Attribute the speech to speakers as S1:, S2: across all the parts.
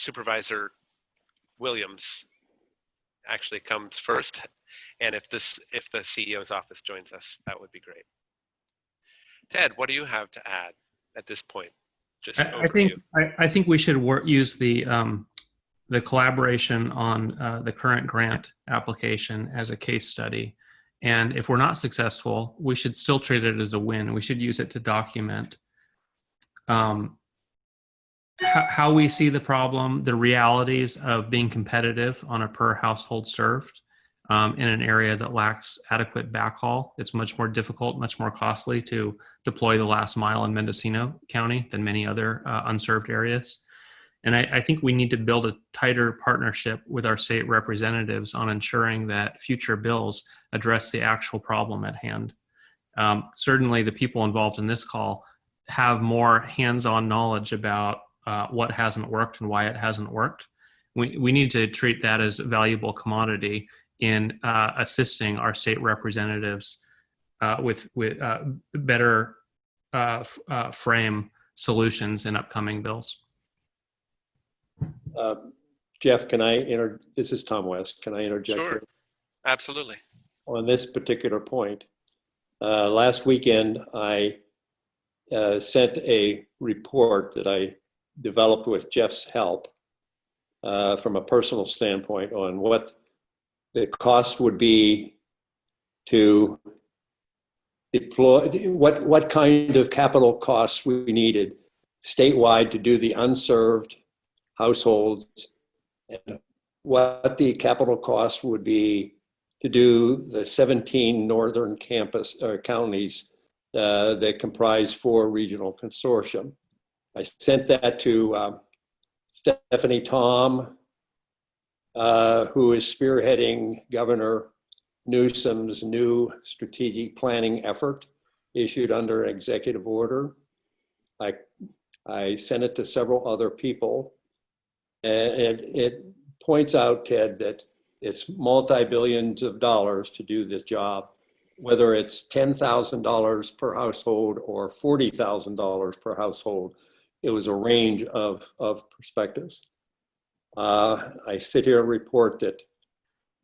S1: Supervisor Williams actually comes first, and if the CEO's office joins us, that would be great. Ted, what do you have to add at this point? Just
S2: I think we should use the collaboration on the current grant application as a case study. And if we're not successful, we should still treat it as a win. We should use it to document how we see the problem, the realities of being competitive on a per household served in an area that lacks adequate backhaul. It's much more difficult, much more costly to deploy the last mile in Mendocino County than many other unserved areas. And I think we need to build a tighter partnership with our state representatives on ensuring that future bills address the actual problem at hand. Certainly the people involved in this call have more hands-on knowledge about what hasn't worked and why it hasn't worked. We need to treat that as a valuable commodity in assisting our state representatives with better frame solutions in upcoming bills.
S3: Jeff, this is Tom West. Can I interject?
S1: Sure,
S3: here?
S1: Absolutely.
S3: On this particular point, last weekend I sent a report that I developed with Jeff's help from a personal standpoint on what the cost would be to deploy, what kind of capital costs we needed statewide to do the unserved households, and what the capital cost would be to do the 17 northern counties that comprise 4 regional consortium. I sent that to Stephanie Tom, who is spearheading Governor Newsom's new strategic planning effort issued under an executive order. I sent it to several other people, and it points out, Ted, that it's multi-billions of dollars to do this job, whether it's $10,000 per household or $40,000 per household. It was a range of perspectives. I sit here and report that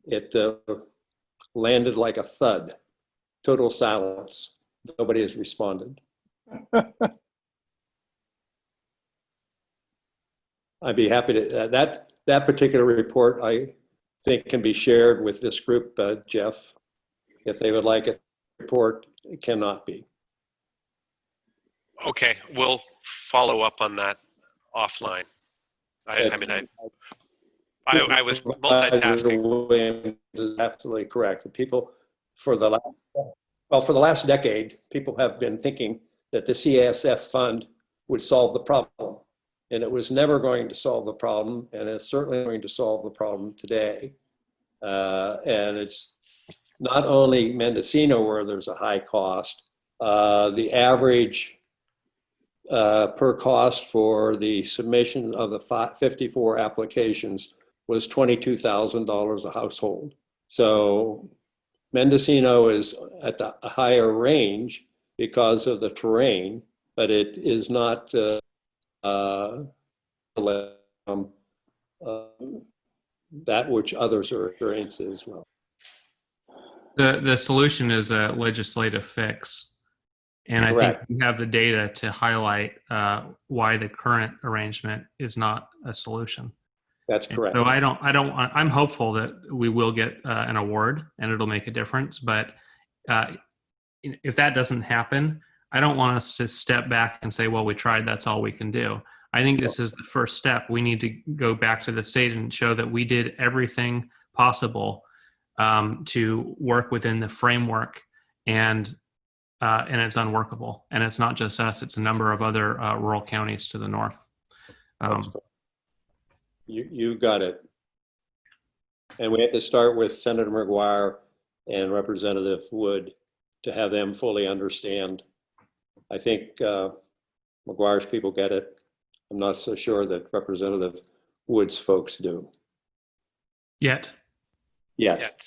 S3: it landed like a thud, total silence. Nobody has responded. I'd be happy to, that particular report I think can be shared with this group, Jeff. If they would like it, report, it cannot be.
S1: Okay, we'll follow up on that offline. I was multitasking.
S3: Is absolutely correct. The people for the last decade, people have been thinking that the CASF fund would solve the problem, and it was never going to solve the problem, and it's certainly going to solve the problem today. And it's not only Mendocino where there's a high cost. The average per cost for the submission of the 54 applications was $22,000 a household. So Mendocino is at the higher range because of the terrain, but it is not that which others are experiencing as well.
S2: The solution is a legislative fix. And
S3: Correct.
S2: I think we have the data to highlight why the current arrangement is not a solution.
S3: That's correct.
S2: And so I'm hopeful that we will get an award and it'll make a difference. But if that doesn't happen, I don't want us to step back and say, well, we tried, that's all we can do. I think this is the first step. We need to go back to the state and show that we did everything possible to work within the framework, and it's unworkable. And it's not just us, it's a number of other rural counties to the north.
S3: You got it. And we have to start with Senator McGuire and Representative Wood to have them fully understand. I think McGuire's people get it. I'm not so sure that Representative Wood's folks do.
S2: Yet.
S1: Yet.